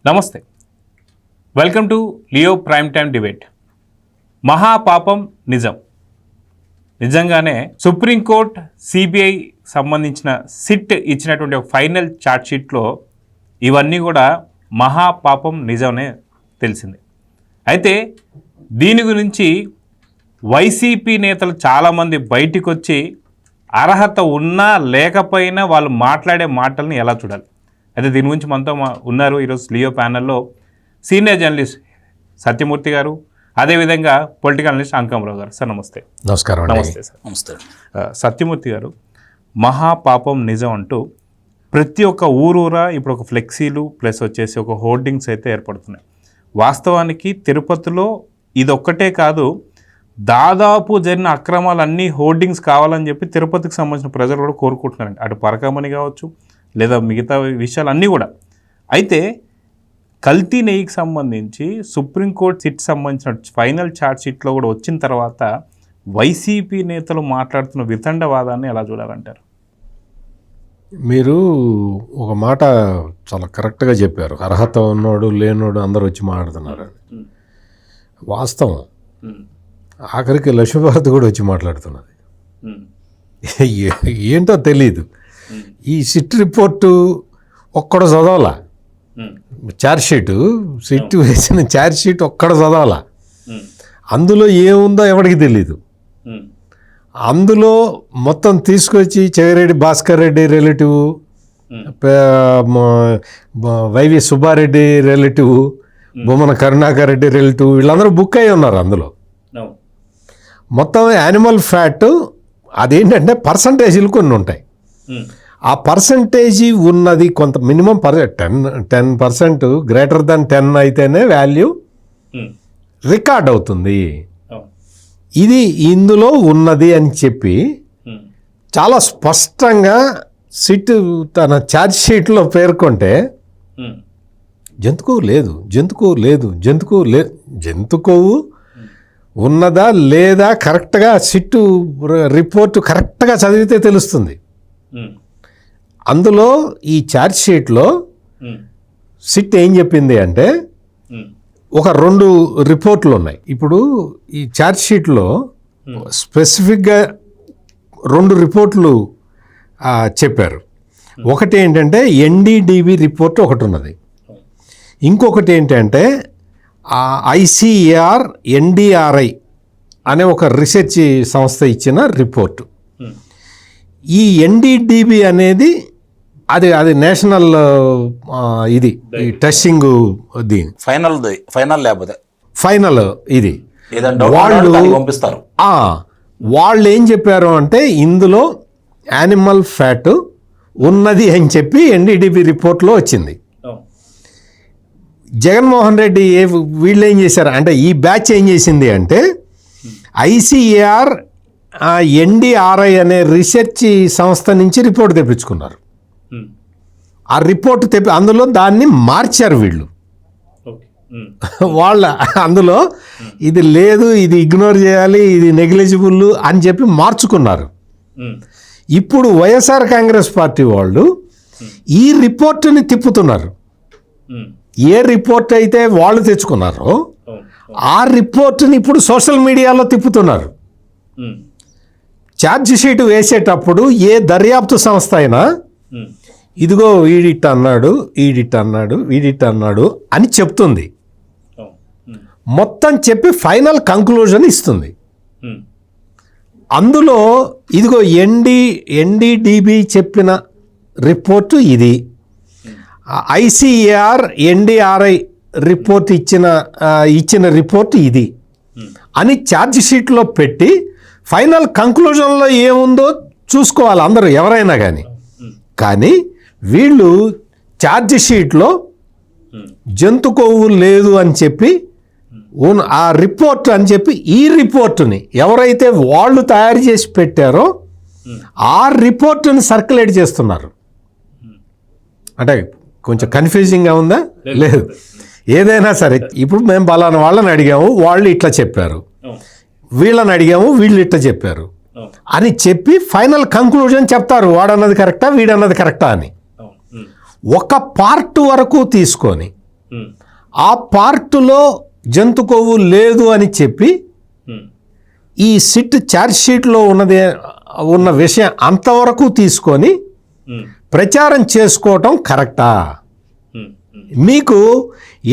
నమస్తే, welcome to Leo prime time debate. మహాపాపం నిజం. నిజంగానే సుప్రీంకోర్టు సిబిఐ సంబంధించిన సిట్ ఇచ్చినటువంటి ఒక ఫైనల్ చార్ట్ షీట్లో ఇవన్నీ కూడా మహాపాపం నిజమనే తెలిసింది. అయితే దీని గురించి వైసీపీ నేతలు చాలామంది బయటికి వచ్చి అర్హత ఉన్నా లేకపోయినా వాళ్ళు మాట్లాడే మాటల్ని ఎలా చూడాలి? అయితే దీని గురించి మనతో ఉన్నారు ఈరోజు లియో ప్యానెల్లో సీనియర్ జర్నలిస్ట్ సత్యమూర్తి గారు, అదేవిధంగా పొలిటికల్ అనలిస్ట్ అంకమరావు గారు. సార్ నమస్తే. నమస్కారం. నమస్తే సార్. నమస్తే. సత్యమూర్తి గారు, మహాపాపం నిజం అంటూ ప్రతి ఒక్క ఊరూరా ఇప్పుడు ఒక ఫ్లెక్సీలు ప్లస్ వచ్చేసి ఒక హోర్డింగ్స్ అయితే ఏర్పడుతున్నాయి. వాస్తవానికి తిరుపతిలో ఇదొక్కటే కాదు, దాదాపు జరిగిన అక్రమాలన్నీ హోర్డింగ్స్ కావాలని చెప్పి తిరుపతికి సంబంధించిన ప్రజలు కూడా కోరుకుంటున్నారండి. అటు పరకమని కావచ్చు లేదా మిగతా విషయాలు అన్నీ కూడా. అయితే కల్తీ నెయ్యికి సంబంధించి సుప్రీంకోర్టు సిట్ సంబంధించిన ఫైనల్ ఛార్జ్ షీట్లో కూడా వచ్చిన తర్వాత వైసీపీ నేతలు మాట్లాడుతున్న వితండవాదాన్ని ఎలా చూడాలంటారు? మీరు ఒక మాట చాలా కరెక్ట్గా చెప్పారు. అర్హత ఉన్నోడు లేనోడు అందరూ వచ్చి మాట్లాడుతున్నారు. వాస్తవం. ఆఖరికి లక్ష్మీభారతి కూడా వచ్చి మాట్లాడుతున్నది. ఏంటో తెలీదు. ఈ సిట్ రిపోర్టు ఒక్కడు చదవాలా, ఛార్జ్ షీటు సిట్ వేసిన ఛార్జ్ షీట్ ఒక్కడ చదవాలా, అందులో ఏముందో ఎవరికి తెలీదు. అందులో మొత్తం తీసుకొచ్చి Chevireddy Bhaskar Reddy relative, YV Subba Reddy relative, Bommana Karunakar Reddy relative, వీళ్ళందరూ బుక్ అయి ఉన్నారు. అందులో మొత్తం యానిమల్ ఫ్యాట్ అదేంటంటే పర్సంటేజీలు కొన్ని ఉంటాయి. ఆ పర్సంటేజీ ఉన్నది కొంత మినిమం 10% గ్రేటర్ దెన్ 10 అయితేనే వాల్యూ రికార్డ్ అవుతుంది. ఇది ఇందులో ఉన్నది అని చెప్పి చాలా స్పష్టంగా సిట్ తన ఛార్జ్ షీట్లో పేర్కొంటే జంతుకోవు ఉన్నదా లేదా కరెక్ట్గా సిట్టు రిపోర్టు కరెక్ట్గా చదివితే తెలుస్తుంది. అందులో ఈ ఛార్జ్ షీట్లో సిట్ ఏం చెప్పింది అంటే ఒక 2 రిపోర్ట్లు ఉన్నాయి. ఇప్పుడు ఈ ఛార్జ్ షీట్లో స్పెసిఫిక్గా 2 రిపోర్ట్లు చెప్పారు. ఒకటి ఏంటంటే ఎన్డీడీబీ రిపోర్ట్ ఒకటి ఉన్నది. ఇంకొకటి ఏంటంటే ఐసీఏఆర్ ఎన్డీఆర్ఐ అనే ఒక రీసెర్చ్ సంస్థ ఇచ్చిన రిపోర్టు. ఈ ఎన్డీడీబీ అనేది అది నేషనల్ ఇది టెస్టింగ్ దీని ఫైనల్ ఇది వాళ్ళు ఏం చెప్పారు అంటే ఇందులో యానిమల్ ఫ్యాట్ ఉన్నది అని చెప్పి ఎన్డీడీబీ రిపోర్ట్లో వచ్చింది. జగన్మోహన్ రెడ్డి వీళ్ళు ఏం చేశారు అంటే ఈ బ్యాచ్ ఏం చేసింది అంటే ఐసీఏఆర్ ఎన్డీఆర్ఐ అనే రీసెర్చ్ సంస్థ నుంచి రిపోర్ట్ తెప్పించుకున్నారు. ఆ రిపోర్ట్ అందులో దాన్ని మార్చారు వీళ్ళు. అందులో ఇది లేదు, ఇది ఇగ్నోర్ చేయాలి, ఇది నెగ్లిజిబుల్ అని చెప్పి మార్చుకున్నారు. ఇప్పుడు వైఎస్ఆర్ కాంగ్రెస్ పార్టీ వాళ్ళు ఈ రిపోర్టుని తిప్పుతున్నారు. ఏ రిపోర్ట్ అయితే వాళ్ళు తెచ్చుకున్నారో ఆ రిపోర్టుని ఇప్పుడు సోషల్ మీడియాలో తిప్పుతున్నారు. ఛార్జ్ షీట్ వేసేటప్పుడు ఏ దర్యాప్తు సంస్థ అయినా ఇదిగో వీడిట్ అన్నాడు అని చెప్తుంది. మొత్తం చెప్పి ఫైనల్ కంక్లూజన్ ఇస్తుంది. అందులో ఇదిగో ఎన్డీడీబీ చెప్పిన రిపోర్టు ఇది, ఐసీఏఆర్ ఎన్డీఆర్ఐ రిపోర్ట్ ఇచ్చిన రిపోర్ట్ ఇది అని ఛార్జ్ షీట్లో పెట్టి ఫైనల్ కంక్లూజన్లో ఏముందో చూసుకోవాలి అందరూ ఎవరైనా కానీ వీళ్ళు ఛార్జ్ షీట్లో జంతు కొవ్వు లేదు అని చెప్పి ఆ రిపోర్ట్ అని చెప్పి ఈ రిపోర్టుని ఎవరైతే వాళ్ళు తయారు చేసి పెట్టారో ఆ రిపోర్టుని సర్క్యులేట్ చేస్తున్నారు. అంటే కొంచెం కన్ఫ్యూజింగ్గా ఉందా? లేదు. ఏదైనా సరే ఇప్పుడు మేము పలానా వాళ్ళని అడిగాము, వాళ్ళు ఇట్లా చెప్పారు, వీళ్ళని అడిగాము, వీళ్ళు ఇట్లా చెప్పారు అని చెప్పి ఫైనల్ కంక్లూజన్ చెప్తారు. వాడన్నది కరెక్టా వీడన్నది కరెక్టా అని. ఒక పార్ట్ వరకు తీసుకొని ఆ పార్టులో జంతు కొవ్వు లేదు అని చెప్పి ఈ సిట్ ఛార్జ్ షీట్లో ఉన్న విషయం అంతవరకు తీసుకొని ప్రచారం చేసుకోవటం కరెక్టా? మీకు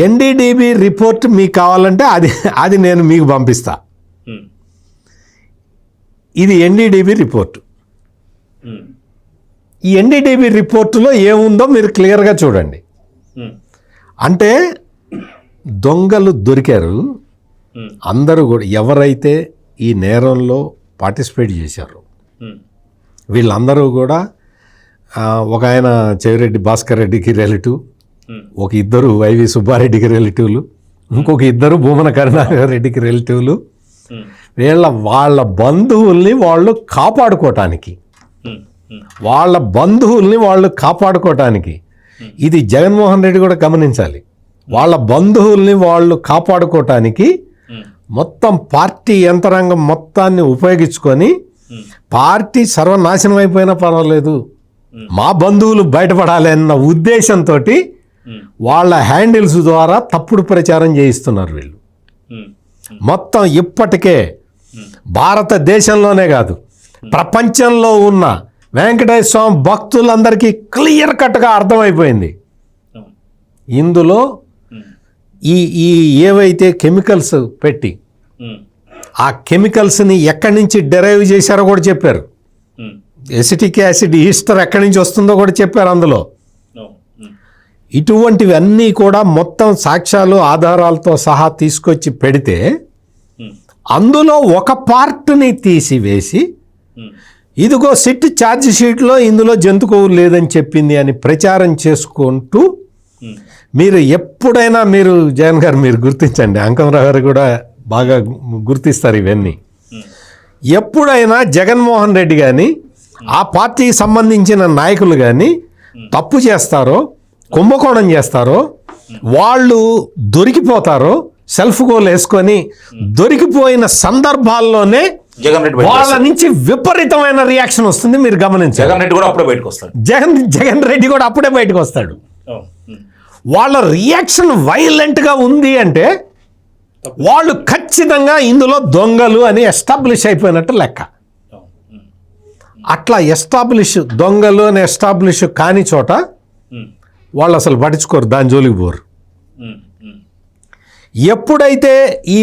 ఎన్డీడీబీ రిపోర్ట్ మీకు కావాలంటే అది నేను మీకు పంపిస్తా. ఇది ఎన్డీడీబీ రిపోర్ట్. ఈ ఎన్డీడీబీ రిపోర్టులో ఏముందో మీరు క్లియర్గా చూడండి. అంటే దొంగలు దొరికారు. అందరూ కూడా ఎవరైతే ఈ నేరంలో పార్టిసిపేట్ చేశారు వీళ్ళందరూ కూడా ఒక ఆయన చెవిరెడ్డి భాస్కర్ రెడ్డికి రిలేటివ్, ఒక ఇద్దరు వైవి సుబ్బారెడ్డికి రిలేటివ్లు, ఇంకొక ఇద్దరు భూమన కరుణాకర్ రెడ్డికి రిలేటివ్లు. వాళ్ళ బంధువుల్ని వాళ్ళు కాపాడుకోవటానికి ఇది జగన్మోహన్ రెడ్డి కూడా గమనించాలి. వాళ్ళ బంధువుల్ని వాళ్ళు కాపాడుకోవటానికి మొత్తం పార్టీ యంత్రాంగం మొత్తాన్ని ఉపయోగించుకొని పార్టీ సర్వనాశనం అయిపోయినా పర్వాలేదు, మా బంధువులు బయటపడాలి అన్న ఉద్దేశంతో వాళ్ళ హ్యాండిల్స్ ద్వారా తప్పుడు ప్రచారం చేయిస్తున్నారు వీళ్ళు. మొత్తం ఇప్పటికే భారతదేశంలోనే కాదు ప్రపంచంలో ఉన్న వెంకటేశ్వర స్వామి భక్తులందరికీ క్లియర్ కట్గా అర్థమైపోయింది ఇందులో ఈ ఏవైతే కెమికల్స్ పెట్టి ఆ కెమికల్స్ని ఎక్కడి నుంచి డెరైవ్ చేశారో కూడా చెప్పారు. ఎసిటిక్ యాసిడ్ ఈస్టర్ ఎక్కడి నుంచి వస్తుందో కూడా చెప్పారు అందులో. ఇటువంటివన్నీ కూడా మొత్తం సాక్ష్యాలు ఆధారాలతో సహా తీసుకొచ్చి పెడితే అందులో ఒక పార్ట్ని తీసివేసి ఇదిగో సిట్ ఛార్జ్ షీట్లో ఇందులో జంతు కొవ్వు లేదని చెప్పింది అని ప్రచారం చేసుకుంటూ మీరు ఎప్పుడైనా మీరు జగన్ గారు మీరు గుర్తించండి, అంకమరావు గారు కూడా బాగా గుర్తిస్తారు ఇవన్నీ. ఎప్పుడైనా జగన్మోహన్ రెడ్డి కానీ ఆ పార్టీకి సంబంధించిన నాయకులు కానీ తప్పు చేస్తారో కుంభకోణం చేస్తారో వాళ్ళు దొరికిపోతారో సెల్ఫ్ గోల్ వేసుకొని దొరికిపోయిన సందర్భాల్లోనే వాళ్ళ నుంచి విపరీతమైన రియాక్షన్ వస్తుంది. మీరు గమనించారు. జగన్ రెడ్డి కూడా అప్పుడే బయటకు వస్తాడు. జగన్ రెడ్డి కూడా అప్పుడే బయటకు వస్తాడు. వాళ్ళ రియాక్షన్ వైలెంట్గా ఉంది అంటే వాళ్ళు ఖచ్చితంగా ఇందులో దొంగలు అని ఎస్టాబ్లిష్ అయిపోయినట్టు లెక్క. అట్లా దొంగలు అని ఎస్టాబ్లిష్ కాని చోట వాళ్ళు అసలు పట్టించుకోరు, దాని జోలికి పోరు. ఎప్పుడైతే ఈ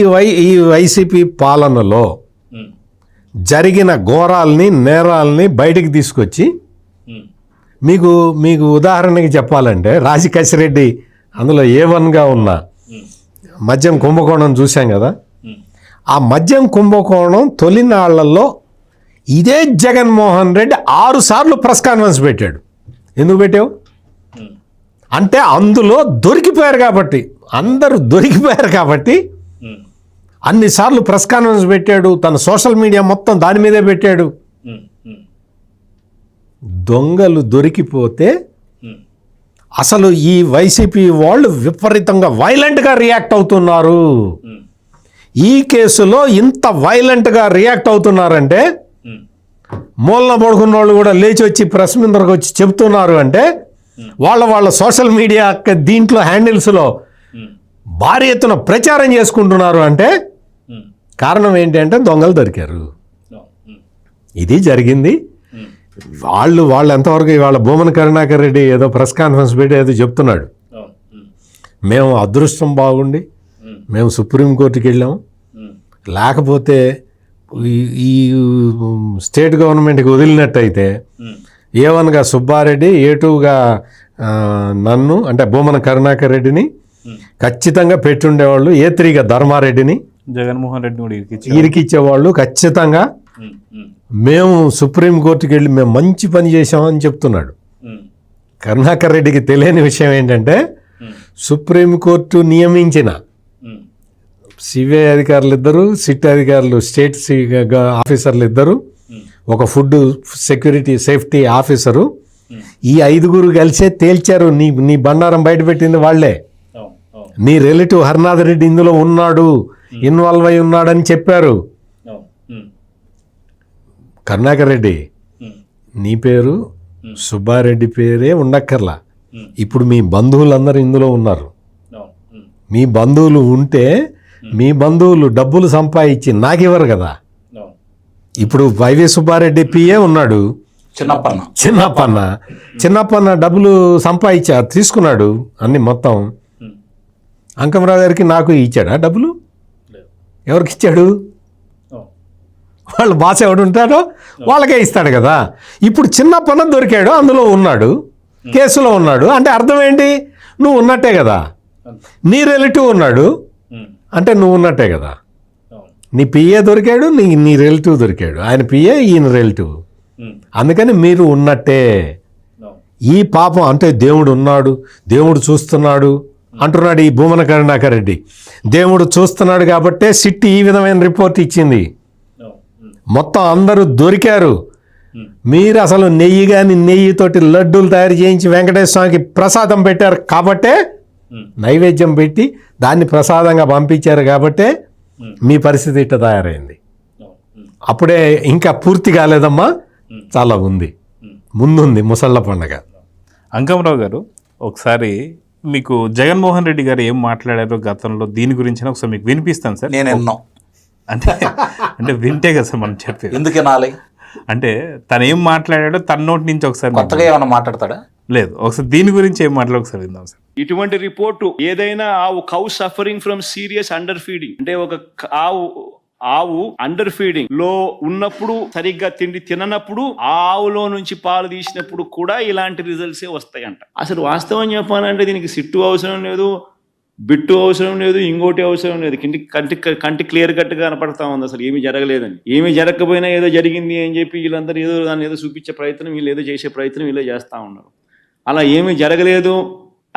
వైసీపీ పాలనలో జరిగిన ఘోరాల్ని నేరాల్ని బయటికి తీసుకొచ్చి మీకు ఉదాహరణకి చెప్పాలంటే రాజకేశరెడ్డి అందులో A1గా ఉన్న మద్యం కుంభకోణం చూసాం కదా. ఆ మద్యం కుంభకోణం తొలినాళ్లలో ఇదే జగన్మోహన్ రెడ్డి 6 సార్లు ప్రెస్ కాన్ఫరెన్స్ పెట్టాడు. ఎందుకు పెట్టావు అంటే అందులో దొరికిపోయారు కాబట్టి, అందరూ దొరికిపోయారు కాబట్టి అన్నిసార్లు ప్రెస్ కాన్ఫరెన్స్ పెట్టాడు. తన సోషల్ మీడియా మొత్తం దాని మీదే పెట్టాడు. దొంగలు దొరికిపోతే అసలు ఈ వైసీపీ వాళ్ళు విపరీతంగా వైలెంట్గా రియాక్ట్ అవుతున్నారు. ఈ కేసులో ఇంత వైలెంట్గా రియాక్ట్ అవుతున్నారంటే మూలన పడుకున్న వాళ్ళు కూడా లేచి వచ్చి ప్రెస్ ముందరకు వచ్చి చెప్తున్నారు అంటే వాళ్ళ సోషల్ మీడియా దీంట్లో హ్యాండిల్స్లో భారీ ఎత్తున ప్రచారం చేసుకుంటున్నారు అంటే కారణం ఏంటి అంటే దొంగలు దొరికారు. ఇది జరిగింది. వాళ్ళు ఎంతవరకు వాళ్ళ భూమన కరుణాకర్ రెడ్డి ఏదో ప్రెస్ కాన్ఫరెన్స్ పెట్టి ఏదో చెప్తున్నాడు, మేము అదృష్టం బాగుండి మేము సుప్రీంకోర్టుకి వెళ్ళాము, లేకపోతే ఈ స్టేట్ గవర్నమెంట్కి వదిలినట్టయితే A1గా సుబ్బారెడ్డి, A2గా నన్ను అంటే భూమన కరుణాకర్ రెడ్డిని ఖచ్చితంగా పెట్టుండేవాళ్ళు, A3గా ధర్మారెడ్డిని జగన్మోహన్ రెడ్డి కూడా ఇరికిచ్చేవాళ్ళు. ఖచ్చితంగా మేము సుప్రీంకోర్టుకి వెళ్ళి మేము మంచి పని చేసామని చెప్తున్నాడు. కరుణాకర్ రెడ్డికి తెలియని విషయం ఏంటంటే సుప్రీంకోర్టు నియమించిన సిబిఐ అధికారులు ఇద్దరు, సిట్ అధికారులు, స్టేట్ ఆఫీసర్లు ఇద్దరు, ఒక ఫుడ్ సెక్యూరిటీ సేఫ్టీ ఆఫీసరు, ఈ 5గురు కలిసే తేల్చారు నీ బండారం బయటపెట్టింది వాళ్లే. నీ రిలేటివ్ హరినాథ్ రెడ్డి ఇందులో ఉన్నాడు, ఇన్వాల్వ్ అయి ఉన్నాడని చెప్పారు. కరుణాకర్ రెడ్డి నీ పేరు సుబ్బారెడ్డి పేరే ఉండక్కర్లా, ఇప్పుడు మీ బంధువులందరూ ఇందులో ఉన్నారు. మీ బంధువులు ఉంటే మీ బంధువులు డబ్బులు సంపాదించి నాకు ఇవ్వరు కదా. ఇప్పుడు వైవి సుబ్బారెడ్డి పిఏ ఉన్నాడు, చిన్నప్పన్న డబ్బులు తీసుకున్నాడు అన్ని మొత్తం. అంకమరావు గారికి నాకు ఇచ్చాడా డబ్బులు? ఎవరికి ఇచ్చాడు? వాళ్ళు బాస్ ఎవడు ఉంటాడో వాళ్ళకే ఇస్తాడు కదా. ఇప్పుడు చిన్నప్పన్న దొరికాడు, అందులో ఉన్నాడు, కేసులో ఉన్నాడు అంటే అర్థం ఏంటి? నువ్వు ఉన్నట్టే కదా. నీ రిలేటివ్ ఉన్నాడు అంటే నువ్వు ఉన్నట్టే కదా. నీ పిఏ దొరికాడు, నీ రిలేటివ్ దొరికాడు. ఆయన పిఏ, ఈయన రిలేటివ్. అందుకని మీరు ఉన్నట్టే. ఈ పాపం అంటే దేవుడు ఉన్నాడు, దేవుడు చూస్తున్నాడు అంటున్నాడు ఈ భూమన కరుణాకర్ రెడ్డి. దేవుడు చూస్తున్నాడు కాబట్టే సిట్ ఈ విధమైన రిపోర్ట్ ఇచ్చింది. మొత్తం అందరూ దొరికారు. మీరు అసలు నెయ్యితోటి లడ్డూలు తయారు చేయించి వెంకటేశ్వర స్వామికి ప్రసాదం పెట్టారు కాబట్టే, నైవేద్యం పెట్టి దాన్ని ప్రసాదంగా పంపించారు కాబట్టే మీ పరిస్థితి ఇట్ట తయారైంది. అప్పుడే ఇంకా పూర్తి కాలేదమ్మా, చాలా ఉంది, ముందుంది ముసళ్ళ పండగ. అంకమరావు గారు, ఒకసారి మీకు జగన్మోహన్ రెడ్డి గారు ఏం మాట్లాడారో గతంలో దీని గురించి ఒకసారి మీకు వినిపిస్తాను సార్. నేను ఎన్నో అంటే వింటే కదా సార్ మనం చెప్పేది. ఎందుకు వినాలి? అంటే తను ఏం మాట్లాడాడో తన నోటి నుంచి ఒకసారి కొత్తగా ఏమైనా మాట్లాడతాడా? లేదు, ఒకసారి దీని గురించి ఏం మాట్లాడు ఒకసారి విందాం సార్. ఇటువంటి రిపోర్టు ఏదైనా cow suffering from serious under feeding, అంటే ఒక ఆవు అండర్ ఫీడింగ్ లో ఉన్నప్పుడు, సరిగ్గా తిండి తిననప్పుడు, ఆ ఆవులో నుంచి పాలు తీసినప్పుడు కూడా ఇలాంటి రిజల్ట్సే వస్తాయంట. అసలు వాస్తవం చెప్పాలంటే దీనికి సిట్టు అవసరం లేదు, బిట్టు అవసరం లేదు, ఇంకోటి అవసరం లేదు. కంటి క్లియర్ కట్ గా కనపడతా ఉంది అసలు ఏమీ జరగలేదని. ఏమీ జరగకపోయినా ఏదో జరిగింది అని చెప్పి వీళ్ళందరూ ఏదో దాన్ని ఏదో చూపించే ప్రయత్నం, వీళ్ళు ఏదో చేసే ప్రయత్నం వీళ్ళే చేస్తూ ఉన్నారు. అలా ఏమీ జరగలేదు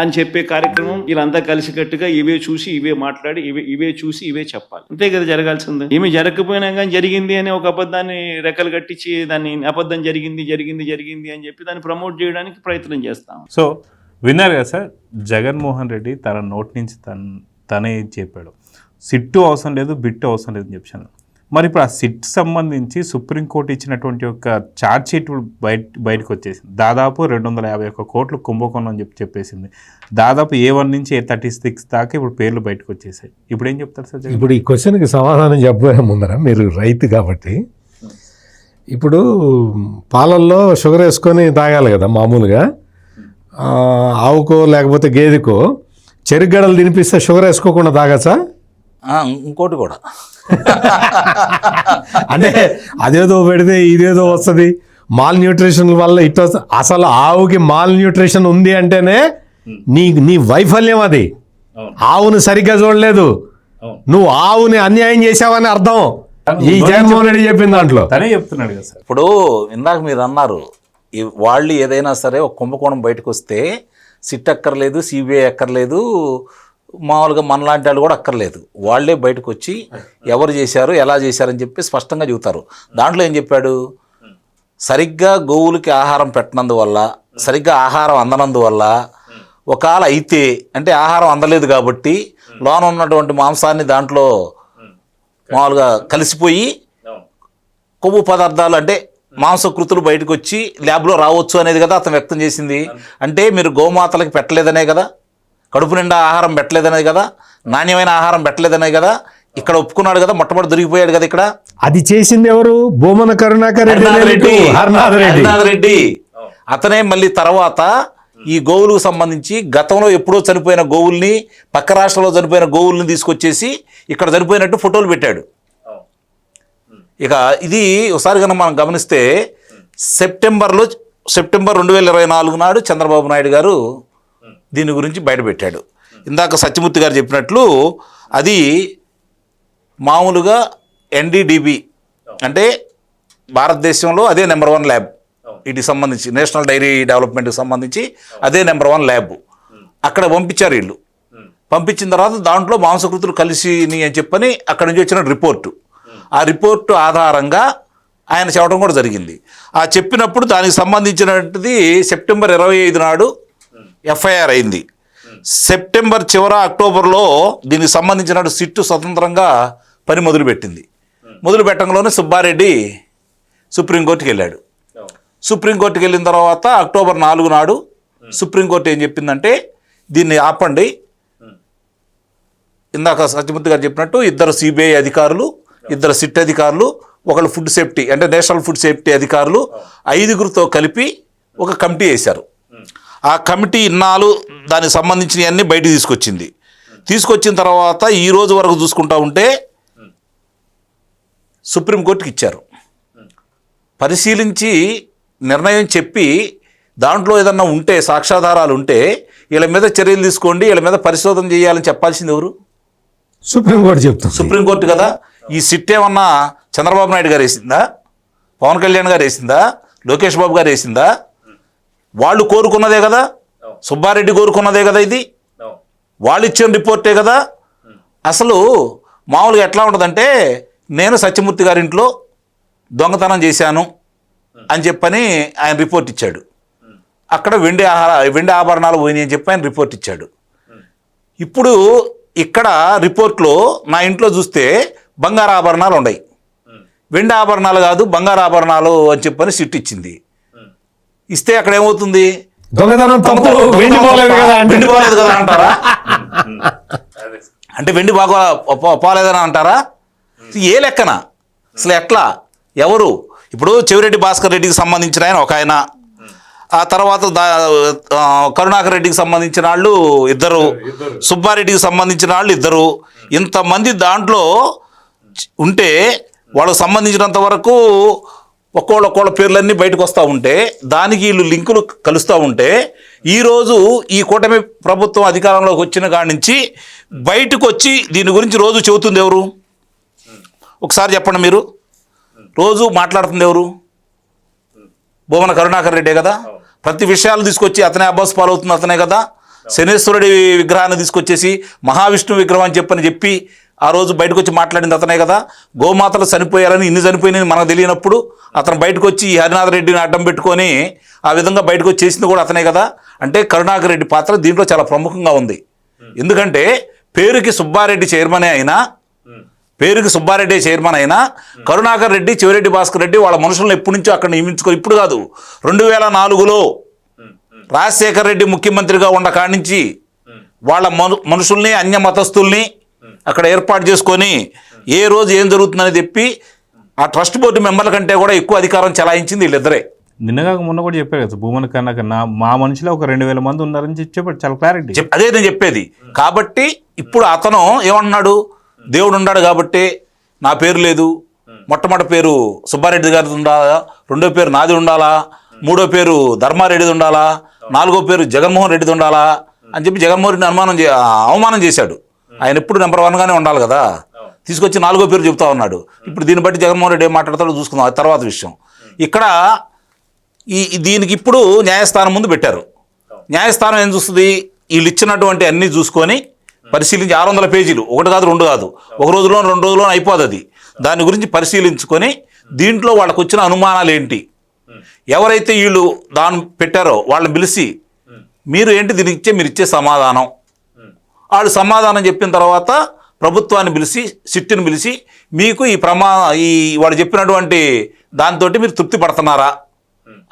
అని చెప్పే కార్యక్రమం వీళ్ళంతా కలిసికట్టుగా ఇవే చూసి ఇవే మాట్లాడి ఇవే చూసి ఇవే చెప్పాలి. అంతే కదా జరగాల్సింది. ఏమి జరగకపోయినా కానీ జరిగింది అని ఒక అబద్ధాన్ని రెక్కలు కట్టించి దాన్ని అబద్ధం జరిగింది అని చెప్పి దాన్ని ప్రమోట్ చేయడానికి ప్రయత్నం చేస్తాం. సో విన్నారు కదా సార్, జగన్మోహన్ రెడ్డి తన నోటి నుంచి తనే చెప్పాడు, సిట్టు అవసరం లేదు, బిట్టు అవసరం లేదు అని చెప్పాను. మరి ఇప్పుడు ఆ సిట్ సంబంధించి సుప్రీంకోర్టు ఇచ్చినటువంటి ఒక ఛార్జ్ షీట్ బయటకు వచ్చేసింది. దాదాపు 251 కోట్లు కుంభకోణం అని చెప్పేసింది. దాదాపు A1 నుంచి A36 దాకా ఇప్పుడు పేర్లు బయటకు వచ్చేసాయి. ఇప్పుడు ఏం చెప్తారు సార్? ఇప్పుడు ఈ క్వశ్చన్కి సమాధానం చెప్పబోయే ముందర, మీరు రైతు కాబట్టి ఇప్పుడు పాలల్లో షుగర్ వేసుకొని తాగాలి కదా మామూలుగా. ఆవుకో లేకపోతే గేదెకో చెరుగడలు తినిపిస్తే షుగర్ వేసుకోకుండా తాగచ్చా? ఇంకోటి కూడా అంటే అదేదో పెడితే ఇదేదో వస్తుంది, మాల్ న్యూట్రిషన్ వల్ల ఇట్లా. అసలు ఆవుకి మాల్ న్యూట్రిషన్ ఉంది అంటేనే నీ వైఫల్యం అది. ఆవును సరిగ్గా చూడలేదు, నువ్వు ఆవుని అన్యాయం చేసావని అర్థం ఈ జగన్మోహన్ రెడ్డి చెప్పిన దాంట్లో. తనే చెప్తున్నాడు కదా సార్. ఇప్పుడు ఇందాక మీరు అన్నారు, వాళ్ళు ఏదైనా సరే ఒక కుంభకోణం బయటకు వస్తే సిట్ అక్కర్లేదు, సిబిఐ అక్కర్లేదు, మామూలుగా మనలాంటి వాళ్ళు కూడా అక్కర్లేదు. వాళ్ళే బయటకు వచ్చి ఎవరు చేశారు, ఎలా చేశారని చెప్పి స్పష్టంగా చెబుతారు. దాంట్లో ఏం చెప్పాడు? సరిగ్గా గోవులకి ఆహారం పెట్టనందువల్ల, సరిగ్గా ఆహారం అందనందువల్ల, ఒకవేళ అయితే అంటే ఆహారం అందలేదు కాబట్టి లోన ఉన్నటువంటి మాంసాన్ని దాంట్లో మామూలుగా కలిసిపోయి కొవ్వు పదార్థాలు అంటే మాంసకృతులు బయటకు వచ్చి ల్యాబ్లో రావచ్చు అనేది కదా అతను వ్యక్తం చేసింది. అంటే మీరు గోమాతలకి పెట్టలేదనే కదా, కడుపు నిండా ఆహారం పెట్టలేదనేది కదా, నాణ్యమైన ఆహారం పెట్టలేదనే కదా ఇక్కడ ఒప్పుకున్నాడు కదా, మొట్టమొదటి దొరికిపోయాడు కదా. ఇక్కడ అది చేసింది ఎవరు? భూమన కరుణాకర్ రెడ్డి. అతనే మళ్ళీ తర్వాత ఈ గోవులకు సంబంధించి గతంలో ఎప్పుడో చనిపోయిన గోవుల్ని, పక్క రాష్ట్రంలో చనిపోయిన గోవుల్ని తీసుకొచ్చేసి ఇక్కడ చనిపోయినట్టు ఫోటోలు పెట్టాడు. ఇక ఇది ఒకసారి కన్నా మనం గమనిస్తే సెప్టెంబర్ 2024 నాడు చంద్రబాబు నాయుడు గారు దీని గురించి బయటపెట్టాడు. ఇందాక సత్యమూర్తి గారు చెప్పినట్లు అది మామూలుగా NDDB అంటే భారతదేశంలో అదే నెంబర్ 1 ల్యాబ్. వీటికి సంబంధించి నేషనల్ డైరీ డెవలప్మెంట్కి సంబంధించి అదే నెంబర్ 1 ల్యాబ్. అక్కడ పంపించారు వీళ్ళు. పంపించిన తర్వాత దాంట్లో మాంసకృతులు కలిసిని అని చెప్పని అక్కడ నుంచి వచ్చిన రిపోర్టు, ఆ రిపోర్టు ఆధారంగా ఆయన చెప్పడం కూడా జరిగింది. ఆ చెప్పినప్పుడు దానికి సంబంధించినటువంటిది సెప్టెంబర్ 25 నాడు FIR అయింది. సెప్టెంబర్ చివర అక్టోబర్లో దీనికి సంబంధించిన సిట్టు స్వతంత్రంగా పని మొదలుపెట్టింది. మొదలు పెట్టడంలోనే సుబ్బారెడ్డి సుప్రీంకోర్టుకి వెళ్ళాడు. సుప్రీంకోర్టుకి వెళ్ళిన తర్వాత అక్టోబర్ 4 నాడు సుప్రీంకోర్టు ఏం చెప్పిందంటే దీన్ని ఆపండి, ఇందాక సత్యమూర్తి గారు చెప్పినట్టు ఇద్దరు సిబిఐ అధికారులు, ఇద్దరు సిట్ అధికారులు, ఒకళ్ళు ఫుడ్ సేఫ్టీ అంటే నేషనల్ ఫుడ్ సేఫ్టీ అధికారులు, 5గురితో కలిపి ఒక కమిటీ వేశారు. ఆ కమిటీ ఇన్నాళ్ళు దానికి సంబంధించినవన్నీ బయటికి తీసుకొచ్చిన తర్వాత ఈ రోజు వరకు చూసుకుంటా ఉంటే సుప్రీంకోర్టుకి ఇచ్చారు. పరిశీలించి నిర్ణయం చెప్పి దాంట్లో ఏదన్నా ఉంటే సాక్ష్యాధారాలు ఉంటే వీళ్ళ మీద చర్యలు తీసుకోండి, వీళ్ళ మీద పరిశోధన చేయాలని చెప్పాల్సింది ఎవరు? సుప్రీంకోర్టు చెప్తుంది. సుప్రీంకోర్టు కదా. ఈ సిట్ ఏమన్నా చంద్రబాబు నాయుడు గారు వేసిందా, పవన్ కళ్యాణ్ గారు వేసిందా, లోకేష్ బాబు గారు వేసిందా? వాళ్ళు కోరుకున్నదే కదా, సుబ్బారెడ్డి కోరుకున్నదే కదా, ఇది వాళ్ళు ఇచ్చిన రిపోర్టే కదా. అసలు మామూలుగా ఎట్లా ఉంటుందంటే నేను సత్యమూర్తి గారి ఇంట్లో దొంగతనం చేశాను అని చెప్పని ఆయన రిపోర్ట్ ఇచ్చాడు. అక్కడ వెండి ఆభరణాలు పోయినాయి అని చెప్పి ఆయన రిపోర్ట్ ఇచ్చాడు. ఇప్పుడు ఇక్కడ రిపోర్ట్లో నా ఇంట్లో చూస్తే బంగారు ఆభరణాలు ఉన్నాయి, వెండి ఆభరణాలు కాదు బంగారు ఆభరణాలు అని చెప్పని సిట్ ఇచ్చింది. ఇస్తే అక్కడ ఏమవుతుంది? దొంగతనం తప్పు, వెండి పోలేదు కదా అంటారా? అంటే వెండి బాగా పోలేదని అంటారా? ఏ లెక్కన అసలు ఎట్లా ఎవరు? ఇప్పుడు చెవిరెడ్డి భాస్కర్ రెడ్డికి సంబంధించిన ఆయన, ఆ తర్వాత కరుణాకర్ రెడ్డికి సంబంధించిన వాళ్ళు ఇద్దరు, సుబ్బారెడ్డికి సంబంధించిన వాళ్ళు ఇద్దరు, ఇంతమంది దాంట్లో ఉంటే వాళ్ళకు సంబంధించినంత వరకు ఒక్కోళ్ళ పేర్లన్నీ బయటకు వస్తూ ఉంటే దానికి వీళ్ళు లింకులు కలుస్తూ ఉంటే ఈరోజు ఈ కూటమి ప్రభుత్వం అధికారంలోకి వచ్చిన కాడి నుంచి బయటకు వచ్చి దీని గురించి రోజు చెబుతుంది ఎవరు? ఒకసారి చెప్పండి మీరు. రోజు మాట్లాడుతుంది ఎవరు? భూమన కరుణాకర్ రెడ్డే కదా. ప్రతి విషయాలు తీసుకొచ్చి అతనే అబ్బాస్ పాలవుతుంది అతనే కదా. శనేశ్వరుడి విగ్రహాన్ని తీసుకొచ్చేసి మహావిష్ణువు విగ్రహం అని చెప్పి ఆ రోజు బయటకు వచ్చి మాట్లాడింది అతనే కదా. గోమాతలు చనిపోయారని ఇన్ని చనిపోయినాయి మనకు తెలియనప్పుడు అతను బయటకు వచ్చి హరినాథ్ రెడ్డిని అడ్డం పెట్టుకొని ఆ విధంగా బయటకు వచ్చి చేసింది కూడా అతనే కదా. అంటే కరుణాకర్ రెడ్డి పాత్ర దీంట్లో చాలా ప్రముఖంగా ఉంది. ఎందుకంటే పేరుకి సుబ్బారెడ్డి చైర్మన్ అయినా కరుణాకర్ రెడ్డి, చెవిరెడ్డి భాస్కర్ రెడ్డి వాళ్ళ మనుషులను ఎప్పటి నుంచో అక్కడ నియమించుకొని, ఇప్పుడు కాదు 2004లో రాజశేఖర్ రెడ్డి ముఖ్యమంత్రిగా ఉన్న కాడి నుంచి వాళ్ళ మనుషుల్ని అన్య మతస్థుల్ని అక్కడ ఏర్పాటు చేసుకొని ఏ రోజు ఏం జరుగుతుందని చెప్పి ఆ ట్రస్ట్ బోర్డు మెంబర్ల కంటే కూడా ఎక్కువ అధికారం చెలాయించింది వీళ్ళిద్దరే. నిన్నగా మొన్న కూడా చెప్పారు కదా, భూమన కన్నా మా మనుషులు ఒక 2000 మంది ఉన్నారని చెప్పాడు. చాలా క్లారిటీ. అదే నేను చెప్పేది. కాబట్టి ఇప్పుడు అతను ఏమన్నాడు? దేవుడు ఉన్నాడు కాబట్టి నా పేరు లేదు, మొట్టమొదటి పేరు సుబ్బారెడ్డి గారిది ఉండాలా, రెండో పేరు నాది ఉండాలా, మూడో పేరు ధర్మారెడ్డిది ఉండాలా, నాలుగో పేరు జగన్మోహన్ రెడ్డిది ఉండాలా అని చెప్పి జగన్మోహన్ రెడ్డిని అవమానం చేశాడు. ఆయన ఎప్పుడు నెంబర్ 1గానే ఉండాలి కదా. తీసుకొచ్చి 4వ పేరు చెబుతా ఉన్నాడు. ఇప్పుడు దీన్ని బట్టి జగన్మోహన్ రెడ్డి ఏం మాట్లాడతాడో చూసుకుందాం, అది తర్వాత విషయం. ఇక్కడ దీనికి ఇప్పుడు న్యాయస్థానం ముందు పెట్టారు. న్యాయస్థానం ఏం చూస్తుంది? వీళ్ళు ఇచ్చినటువంటి అన్నీ చూసుకొని పరిశీలించి 600 పేజీలు, 1 కాదు 2 కాదు, 1 రోజులో 2 రోజుల్లో అయిపోదు అది. దాని గురించి పరిశీలించుకొని దీంట్లో వాళ్ళకు వచ్చిన అనుమానాలు ఏంటి, ఎవరైతే వీళ్ళు దాన్ని పెట్టారో వాళ్ళని పిలిచి మీరు ఏంటి దీనికి మీరు ఇచ్చే సమాధానం, వాళ్ళు సమాధానం చెప్పిన తర్వాత ప్రభుత్వాన్ని పిలిచి సిట్టిని పిలిచి మీకు ఈ వాడు చెప్పినటువంటి దాంతో మీరు తృప్తి పడుతున్నారా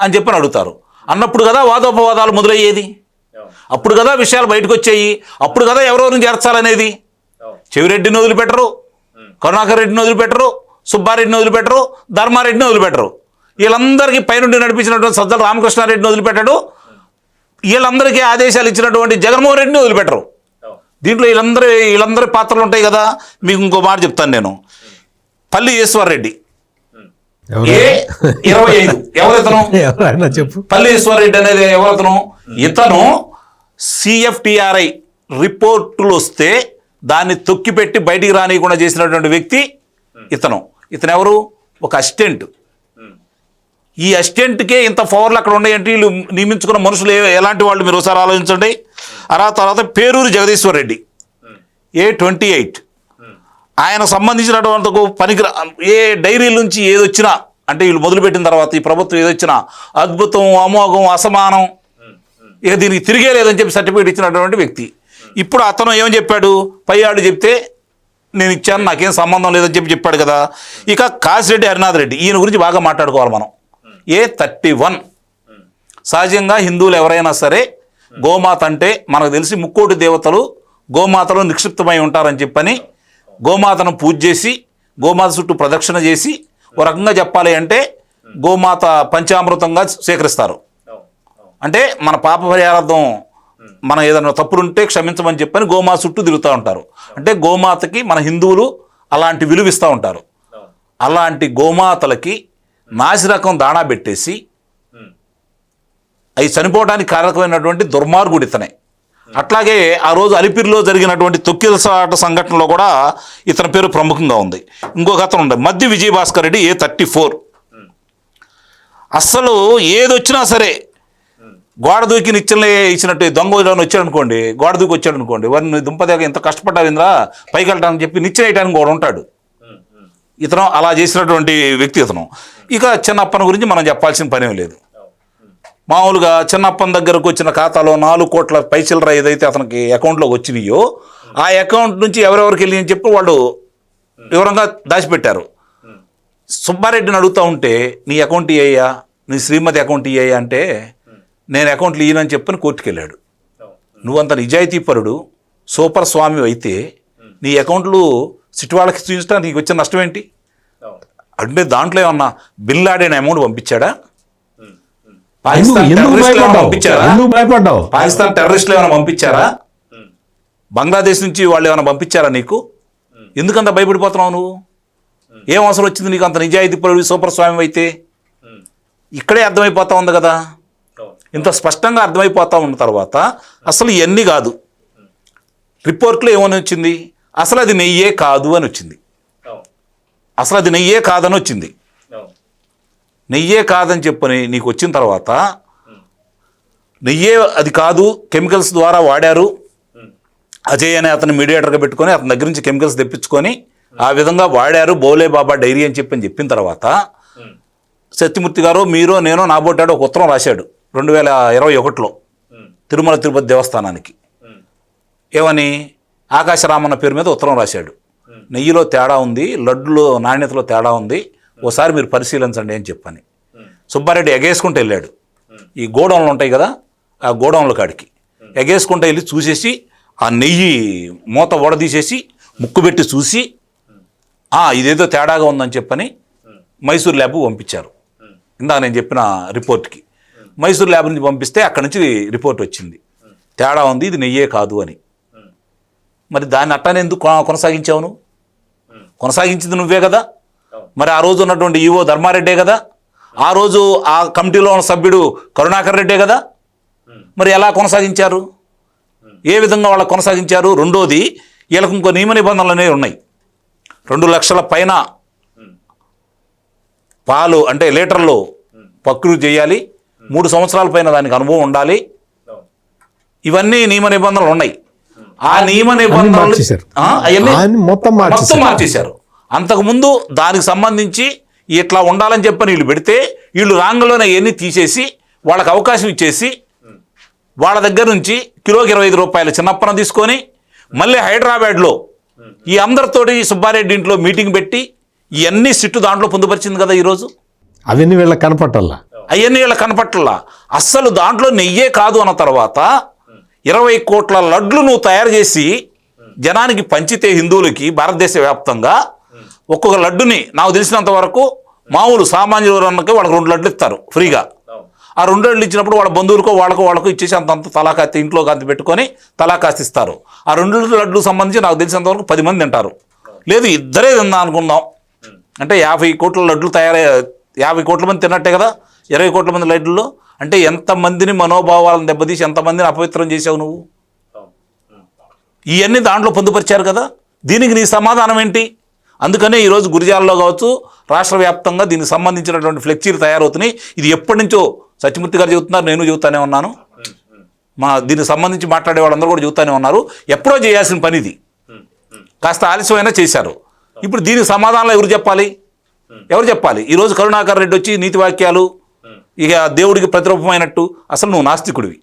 అని చెప్పని అడుగుతారు. అన్నప్పుడు కదా వాదోపవాదాలు మొదలయ్యేది, అప్పుడు కదా విషయాలు బయటకు వచ్చాయి, అప్పుడు కదా ఎవరెవరిని చేర్చాలనేది. చెవిరెడ్డిని వదిలిపెట్టరు, కరుణాకర్ రెడ్డిని వదిలిపెట్టరు, సుబ్బారెడ్డిని వదిలిపెట్టరు, ధర్మారెడ్డిని వదిలిపెట్టరు. వీళ్ళందరికీ పైనుండి నడిపించినటువంటి సజ్జల రామకృష్ణారెడ్డిని వదిలిపెట్టాడు. వీళ్ళందరికీ ఆదేశాలు ఇచ్చినటువంటి జగన్మోహన్ రెడ్డిని వదిలిపెట్టరు. దీంట్లో వీళ్ళందరి పాత్రలు ఉంటాయి కదా. మీకు ఇంకో మాట చెప్తాను నేను. పల్లి ఈశ్వర్రెడ్డి A25 ఎవరితను? చెప్పు. పల్లి ఈశ్వర్రెడ్డి అనేది ఎవరితను? ఇతను CFTRI రిపోర్టులు వస్తే దాన్ని తొక్కిపెట్టి బయటికి రానియకుండా చేసినటువంటి వ్యక్తి ఇతను ఎవరు? ఒక అసిస్టెంట్. ఈ అసిస్టెంట్కే ఇంత పవర్లు అక్కడ ఉన్నాయంటే వీళ్ళు నియమించుకున్న మనుషులు ఎలాంటి వాళ్ళు మీరు ఒకసారి ఆలోచించండి. తర్వాత పేరూరు జగదీశ్వర్ రెడ్డి A28 ఆయన సంబంధించినటువంటి పనికి ఏ డైరీల నుంచి ఏదొచ్చినా అంటే వీళ్ళు మొదలుపెట్టిన తర్వాత ఈ ప్రభుత్వం ఏదొచ్చినా అద్భుతం, అమోఘం, అసమానం, ఇక దీనికి తిరిగే లేదని చెప్పి సర్టిఫికేట్ ఇచ్చినటువంటి వ్యక్తి. ఇప్పుడు అతను ఏమని చెప్పాడు? పై ఆడు చెప్తే నేను ఇచ్చాను, నాకేం సంబంధం లేదని చెప్పాడు కదా. ఇక కాసిరెడ్డి హరినాథ్ రెడ్డి, ఈయన గురించి బాగా మాట్లాడుకోవాలి మనం. A31 సహజంగా హిందువులు ఎవరైనా సరే గోమాత అంటే మనకు తెలిసి ముక్కోటి దేవతలు గోమాతలో నిక్షిప్తమై ఉంటారని చెప్పని గోమాతను పూజ చేసి గోమాత చుట్టూ ప్రదక్షిణ చేసి ఓ రకంగా చెప్పాలి అంటే గోమాత పంచామృతంగా స్వీకరిస్తారు. అంటే మన పాప పరిహారార్థం మనం ఏదైనా తప్పులుంటే క్షమించమని చెప్పని గోమాత చుట్టూ తిరుగుతూ ఉంటారు. అంటే గోమాతకి మన హిందువులు అలాంటి విలువిస్తూ ఉంటారు. అలాంటి గోమాతలకి నాసిరకం దాణా పెట్టేసి అవి చనిపోవడానికి కారకమైనటువంటి దుర్మార్గుడు ఇతనే. అట్లాగే ఆ రోజు అలిపిరిలో జరిగినటువంటి తొక్కిసలాట సంఘటనలో కూడా ఇతని పేరు ప్రముఖంగా ఉంది. ఇంకొక అతను ఉంది మద్ది విజయభాస్కర్ రెడ్డి A34. అస్సలు ఏదొచ్చినా సరే గోడ దూకి నిచ్చెనలే ఇచ్చినట్టు దొంగ వచ్చాడు అనుకోండి, గోడ దూకి వచ్చాడు అనుకోండి, వారిని దుంపదేగా ఎంత కష్టపడ్డావు ఇంద్రా పైకి వెళ్ళడానికి చెప్పి నిచ్చెన వేయడానికి కూడా ఉంటాడు. ఇతను అలా చేసినటువంటి వ్యక్తి ఇతను. ఇక చిన్నప్పని గురించి మనం చెప్పాల్సిన పనేం లేదు. మామూలుగా చిన్నప్పని దగ్గరకు వచ్చిన ఖాతాలో 4 కోట్ల పైచిల్లర ఏదైతే అతనికి అకౌంట్లోకి వచ్చినాయో ఆ అకౌంట్ నుంచి ఎవరెవరికి వెళ్ళి అని చెప్పి వాళ్ళు వివరంగా దాచిపెట్టారు. సుబ్బారెడ్డిని అడుగుతూ ఉంటే నీ అకౌంట్ ఇయ్యా, నీ శ్రీమతి అకౌంట్ ఇయ్యా అంటే నేను అకౌంట్లు ఇయ్యనని చెప్పని కోర్టుకు వెళ్ళాడు. నువ్వంత నిజాయితీపరుడు సూపర్ స్వామి అయితే నీ అకౌంట్లు సిటీ వాళ్ళకి చూపించడానికి నీకు వచ్చిన నష్టం ఏంటి? అంటే దాంట్లో ఏమన్నా బిల్ లాడైన అమౌంట్ పంపించాడా? పాకిస్తాన్ టెర్రరిస్టులు ఏమైనా పంపించారా? బంగ్లాదేశ్ నుంచి వాళ్ళు ఏమైనా పంపించారా నీకు? ఎందుకంత భయపడిపోతున్నావు నువ్వు? ఏం అవసరం వచ్చింది నీకు అంత నిజాయితీపరుడు సూపర్ స్వామి అయితే? ఇక్కడే అర్థమైపోతా ఉంది కదా. ఇంత స్పష్టంగా అర్థమైపోతా ఉన్న తర్వాత అసలు ఇవన్నీ కాదు. రిపోర్ట్లో ఏమని వచ్చింది? అసలు అది నెయ్యే కాదు అని వచ్చింది. అసలు అది నెయ్యే కాదని వచ్చింది. నెయ్యే కాదని చెప్పని నీకు వచ్చిన తర్వాత నెయ్యే అది కాదు, కెమికల్స్ ద్వారా వాడారు, అజయ్ అనే అతను మీడియేటర్గా పెట్టుకొని అతని దగ్గర నుంచి కెమికల్స్ తెప్పించుకొని ఆ విధంగా వాడారు బోలే బాబా డైరీ అని చెప్పిన తర్వాత సత్యమూర్తి గారు మీరు నేను నాబోటాడు ఒక ఉత్తరం రాశాడు 2021లో తిరుమల తిరుపతి దేవస్థానానికి. ఏమని? ఆకాశరామన్న పేరు మీద ఉత్తరం రాశాడు. నెయ్యిలో తేడా ఉంది, లడ్డులో నాణ్యతలో తేడా ఉంది, ఓసారి మీరు పరిశీలించండి అని చెప్పని. సుబ్బారెడ్డి ఎగేసుకుంటూ వెళ్ళాడు. ఈ గోడౌన్లు ఉంటాయి కదా, ఆ గోడౌన్ల కాడికి ఎగేసుకుంటూ వెళ్ళి చూసేసి ఆ నెయ్యి మూత ఓడదీసేసి ముక్కు పెట్టి చూసి ఇదేదో తేడాగా ఉందని చెప్పని మైసూర్ ల్యాబ్ పంపించారు. ఇందాక నేను చెప్పిన రిపోర్ట్కి మైసూర్ ల్యాబ్ నుంచి పంపిస్తే అక్కడి నుంచి రిపోర్ట్ వచ్చింది, తేడా ఉంది, ఇది నెయ్యే కాదు అని. మరి దాన్ని అట్టానే ఎందుకు కొనసాగించావు నువ్వు? కొనసాగించింది నువ్వే కదా. మరి ఆ రోజు ఉన్నటువంటి ఈవో ధర్మారెడ్డే కదా, ఆ రోజు ఆ కమిటీలో ఉన్న సభ్యుడు కరుణాకర్ రెడ్డే కదా. మరి ఎలా కొనసాగించారు? ఏ విధంగా వాళ్ళకి కొనసాగించారు? రెండోది, వీళ్ళకు ఇంకో నియమ నిబంధనలు అనేవి ఉన్నాయి. 2 లక్షల పైన పాలు అంటే లీటర్లో ప్రక్రియ చేయాలి, 3 సంవత్సరాల పైన దానికి అనుభవం ఉండాలి, ఇవన్నీ నియమ నిబంధనలు ఉన్నాయి. ఆ నియమ నిబంధనలు మొత్తం మార్చేశారు. అంతకుముందు దానికి సంబంధించి ఇట్లా ఉండాలని చెప్పని వీళ్ళు పెడితే వీళ్ళు రాంగంలోనే అవన్నీ తీసేసి వాళ్ళకి అవకాశం ఇచ్చేసి వాళ్ళ దగ్గర నుంచి కిలోకి 25 రూపాయలు చిన్నప్పన తీసుకొని మళ్ళీ హైదరాబాద్లో ఈ అందరితోటి సుబ్బారెడ్డి ఇంట్లో మీటింగ్ పెట్టి ఇవన్నీ సిట్టు దాంట్లో పొందుపరిచింది కదా. ఈరోజు అవన్నీ వీళ్ళకి కనపట్టాలా, అవన్నీ వీళ్ళకి కనపట్టాలా. అస్సలు దాంట్లో నెయ్యే కాదు అన్న తర్వాత 20 కోట్ల లడ్లు నువ్వు తయారు చేసి జనానికి పంచితే హిందువులకి భారతదేశ వ్యాప్తంగా ఒక్కొక్క లడ్డుని నాకు తెలిసినంత వరకు మామూలు సామాన్యులకి వాళ్ళకి 2 లడ్లు ఇస్తారు ఫ్రీగా. ఆ 2 లడ్లు ఇచ్చినప్పుడు వాళ్ళ బంధువులకో వాళ్ళకు ఇచ్చేసి అంతంత తలాకాస్తి ఇంట్లో కాస్త పెట్టుకొని తలాకాస్తి ఇస్తారు. ఆ 2 లడ్లు సంబంధించి నాకు తెలిసినంత వరకు 10 మంది తింటారు. లేదు ఇద్దరే తిందా అనుకుందాం అంటే 50 కోట్ల లడ్లు 50 కోట్ల మంది తిన్నట్టే కదా 20 కోట్ల మంది లడ్డుల్లో. అంటే ఎంతమందిని మనోభావాలను దెబ్బతీసి ఎంతమందిని అపవిత్రం చేసావు నువ్వు? ఇవన్నీ దాంట్లో పొందుపరిచారు కదా. దీనికి నీ సమాధానం ఏంటి? అందుకనే ఈరోజు గురిజాలలో కావచ్చు రాష్ట్ర వ్యాప్తంగా దీనికి సంబంధించినటువంటి ఫ్లెక్సీలు తయారవుతున్నాయి. ఇది ఎప్పటి నుంచో సత్యమూర్తి గారు చెబుతున్నారు, నేను చెబుతానే ఉన్నాను, దీనికి సంబంధించి మాట్లాడే వాళ్ళందరూ కూడా చెబుతానే ఉన్నారు. ఎప్పుడో చేయాల్సిన పని ఇది, కాస్త ఆలస్యమైనా చేశారు. ఇప్పుడు దీనికి సమాధానాలు ఎవరు చెప్పాలి? ఈరోజు కరుణాకర్ రెడ్డి వచ్చి నీతి వాక్యాలు ఇక దేవుడికి ప్రతిరూపమైనట్టు. అసలు నువ్వు నాస్తికుడివి,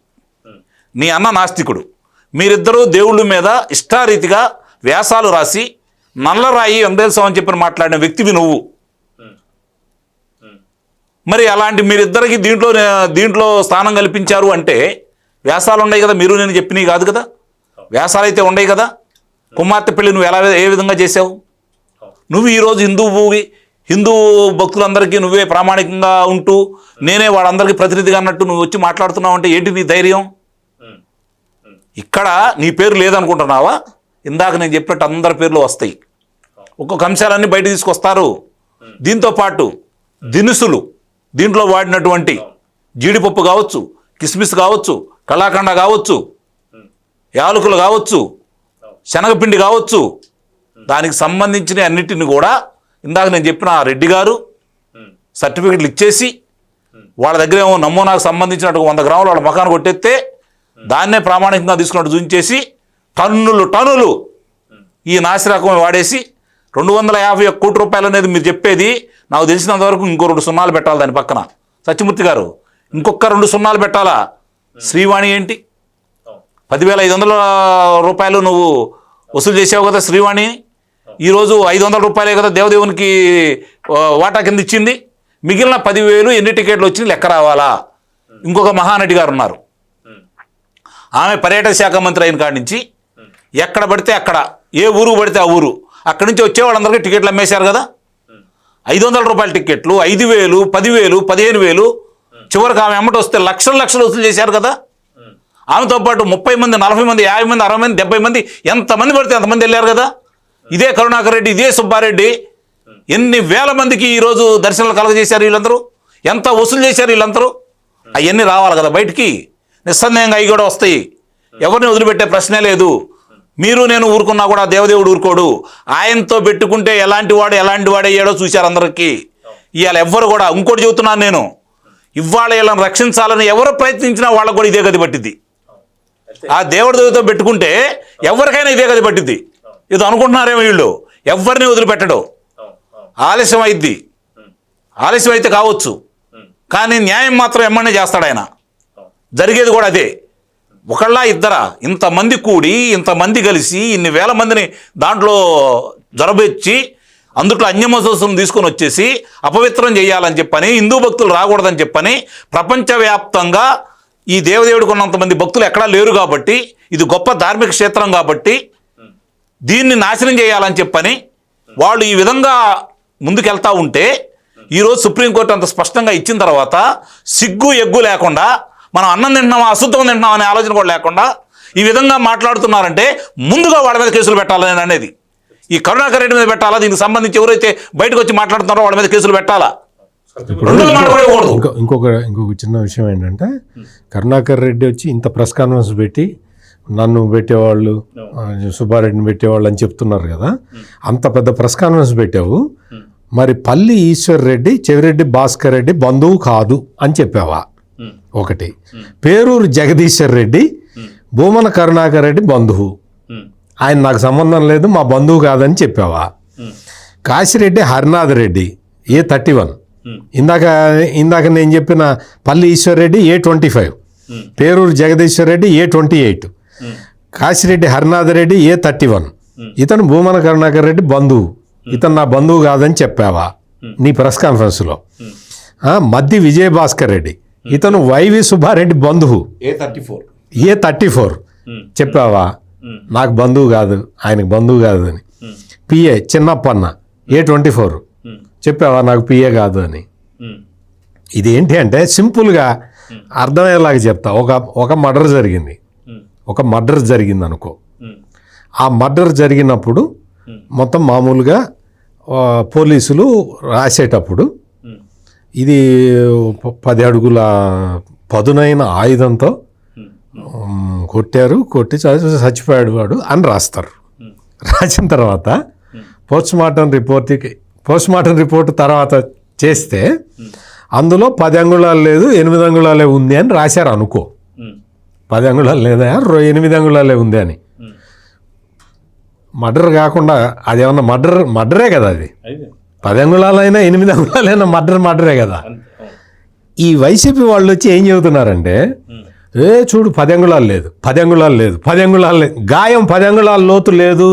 నీ అన్న నాస్తికుడు, మీరిద్దరూ దేవుళ్ళ మీద ఇష్టారీతిగా వ్యాసాలు రాసి నల్లరాయి వెంకటేశ్వర అని చెప్పి మాట్లాడిన వ్యక్తివి నువ్వు. మరి అలాంటి మీరిద్దరికి దీంట్లో స్థానం కల్పించారు అంటే వ్యాసాలు ఉన్నాయి కదా, మీరు నేను చెప్పినవి కాదు కదా. వ్యాసాలు అయితే ఉండవు కదా. కుమార్తె పెళ్లి నువ్వు ఏ విధంగా చేసావు? నువ్వు ఈరోజు హిందూ భక్తులందరికీ నువ్వే ప్రామాణికంగా ఉంటూ నేనే వాళ్ళందరికీ ప్రతినిధిగా అన్నట్టు నువ్వు వచ్చి మాట్లాడుతున్నావు అంటే ఏంటి నీ ధైర్యం? ఇక్కడ నీ పేరు లేదనుకుంటున్నావా? ఇందాక నేను చెప్పినట్టు అందరి పేర్లు వస్తాయి, ఒక్కొక్క అంశాలన్నీ బయట తీసుకొస్తారు. దీంతో పాటు దినుసులు, దీంట్లో వాడినటువంటి జీడిపప్పు కావచ్చు, కిస్మిస్ కావచ్చు, కళాఖండ కావచ్చు, యాలకులు కావచ్చు, శనగపిండి కావచ్చు, దానికి సంబంధించిన అన్నిటిని కూడా ఇందాక నేను చెప్పిన ఆ రెడ్డి గారు సర్టిఫికెట్లు ఇచ్చేసి వాళ్ళ దగ్గర ఏమో నమూనాకు సంబంధించినట్టు 100 గ్రాములు వాళ్ళ మకాన్ని కొట్టేస్తే దాన్నే ప్రామాణికంగా తీసుకున్నట్టు చూపించేసి టన్నులు ఈ నాసిరకం వాడేసి 251 కోట్ల రూపాయలు అనేది మీరు చెప్పేది నాకు తెలిసినంత వరకు ఇంకో 2 సున్నాలు పెట్టాలి దాని పక్కన. సత్యమూర్తి గారు ఇంకొక 2 సున్నాలు పెట్టాలా? శ్రీవాణి ఏంటి 10,500 రూపాయలు నువ్వు వసూలు చేసావు కదా శ్రీవాణి. ఈరోజు 500 రూపాయలే కదా దేవదేవునికి వాటా కింద ఇచ్చింది. మిగిలిన 10,000 ఎన్ని టికెట్లు వచ్చి లెక్క రావాలా? ఇంకొక మహానటి గారు ఉన్నారు, ఆమె పర్యాటక శాఖ మంత్రి అయిన కాడి నుంచి ఎక్కడ పడితే అక్కడ, ఏ ఊరు పడితే ఆ ఊరు, అక్కడి నుంచి వచ్చే వాళ్ళందరికీ టికెట్లు అమ్మేశారు కదా. 500 రూపాయల టికెట్లు 5,000, 10,000, 15,000, చివరికి ఆమె అమ్మటి వస్తే లక్షలు వసూలు చేశారు కదా. ఆమెతో పాటు 30 మంది, 40 మంది, 50 మంది, 60 మంది, 70 మంది, ఎంతమంది పడితే అంతమంది వెళ్ళారు కదా. ఇదే కరుణాకర్ రెడ్డి, ఇదే సుబ్బారెడ్డి ఎన్ని వేల మందికి ఈరోజు దర్శనాలు కలగజేశారు వీళ్ళందరూ, ఎంత వసూలు చేశారు వీళ్ళందరూ. అవన్నీ రావాలి కదా బయటికి. నిస్సందేహంగా అవి కూడా వస్తాయి, ఎవరిని వదిలిపెట్టే ప్రశ్నే లేదు. మీరు నేను ఊరుకున్నా కూడా దేవదేవుడు ఊరుకోడు. ఆయనతో పెట్టుకుంటే ఎలాంటి వాడు అయ్యాడో చూశారు అందరికీ. ఇవాళ ఎవ్వరు కూడా, ఇంకోటి చెబుతున్నాను నేను, ఇవాళ వీళ్ళని రక్షించాలని ఎవరు ప్రయత్నించినా వాళ్ళకు కూడా ఇదే గది పట్టింది. ఆ దేవుడితో పెట్టుకుంటే ఎవరికైనా ఇదే గది పట్టింది. ఇది అనుకుంటున్నారేమో వీళ్ళు, ఎవరిని వదిలిపెట్టడు. ఆలస్యం అయితే కావచ్చు, కానీ న్యాయం మాత్రం ఎమ్మనే చేస్తాడు ఆయన. జరిగేది కూడా అదే. ఒకళ్ళ ఇద్దరా, ఇంతమంది కూడి, ఇంతమంది కలిసి, ఇన్ని వేల మందిని దాంట్లో జరబెచ్చి అందుట్లో అన్యమోసోసం తీసుకొని వచ్చేసి అపవిత్రం చేయాలని చెప్పని, హిందూ భక్తులు రాకూడదని చెప్పని, ప్రపంచవ్యాప్తంగా ఈ దేవదేవుడికి ఉన్నంతమంది భక్తులు ఎక్కడా లేరు కాబట్టి, ఇది గొప్ప ధార్మిక క్షేత్రం కాబట్టి దీన్ని నాశనం చేయాలని చెప్పని వాళ్ళు ఈ విధంగా ముందుకెళ్తా ఉంటే, ఈరోజు సుప్రీంకోర్టు అంత స్పష్టంగా ఇచ్చిన తర్వాత సిగ్గు ఎగ్గు లేకుండా, మనం అన్నం తింటున్నామా అశుద్ధం తింటున్నాం అనే ఆలోచన కూడా లేకుండా ఈ విధంగా మాట్లాడుతున్నారంటే ముందుగా వాళ్ళ మీద కేసులు పెట్టాలని అనేది. ఈ కరుణాకర్ రెడ్డి మీద పెట్టాలా, దీనికి సంబంధించి ఎవరైతే బయటకు వచ్చి మాట్లాడుతున్నారో వాళ్ళ మీద కేసులు పెట్టాలా. ఇంకొక చిన్న విషయం ఏంటంటే, కరుణాకర్ రెడ్డి వచ్చి ఇంత ప్రెస్ కాన్ఫరెన్స్ పెట్టి నన్ను పెట్టేవాళ్ళు, సుబ్బారెడ్డిని పెట్టేవాళ్ళు అని చెప్తున్నారు కదా. అంత పెద్ద ప్రెస్ కాన్ఫరెన్స్ పెట్టావు, మరి పల్లి ఈశ్వర్ రెడ్డి చెవిరెడ్డి భాస్కర్ రెడ్డి బంధువు కాదు అని చెప్పావా? ఒకటి. పేరూరు జగదీశ్వర్ రెడ్డి భూమన కరుణాకర్ రెడ్డి బంధువు, ఆయన నాకు సంబంధం లేదు, మా బంధువు కాదని చెప్పావా? కాశిరెడ్డి హరినాథ్ రెడ్డి A31, ఇందాక నేను చెప్పిన పల్లి Eshwar Reddy A25, Peruru Jagadishwar Reddy A28, Kasireddy Harinath Reddy A31. ఇతను భూమన కరుణాకర్ రెడ్డి బంధువు, ఇతను నా బంధువు కాదని చెప్పావా నీ ప్రెస్ కాన్ఫరెన్స్లో? మద్ది విజయభాస్కర్ రెడ్డి, ఇతను వైవి సుబ్బారెడ్డి బంధువు A34 చెప్పావా? నాకు బంధువు కాదు, ఆయనకు బంధువు కాదు అని. పిఏ చిన్నప్పన్న A24 చెప్పావా? నాకు పిఏ కాదు అని. ఇది ఏంటి అంటే సింపుల్గా అర్థమయ్యేలాగా చెప్తా. ఒక మర్డర్ జరిగింది అనుకో. ఆ మర్డర్ జరిగినప్పుడు మొత్తం మామూలుగా పోలీసులు రాసేటప్పుడు ఇది 10 అడుగుల పదునైన ఆయుధంతో కొట్టి చచ్చిపోయాడు వాడు అని రాస్తారు. రాసిన తర్వాత పోస్ట్మార్టం రిపోర్ట్ తర్వాత చేస్తే అందులో 10 అంగుళాలు లేదు 8 అంగుళాలే ఉంది అని రాశారు అనుకో. 10 అంగుళాలు లేదా 8 అంగుళాలే ఉంది అని. మర్డర్ కాకుండా అదేమన్నా మర్డరే కదా అది. 10 అంగుళాలైనా 8 అంగుళాలైనా మర్డరే కదా. ఈ వైసీపీ వాళ్ళు వచ్చి ఏం చెబుతున్నారంటే, చూడు 10 అంగుళాలు లేదు, 10 అంగుళాలు లేదు, 10 అంగుళాలు లేదు, గాయం 10 అంగుళాల లోతు లేదు,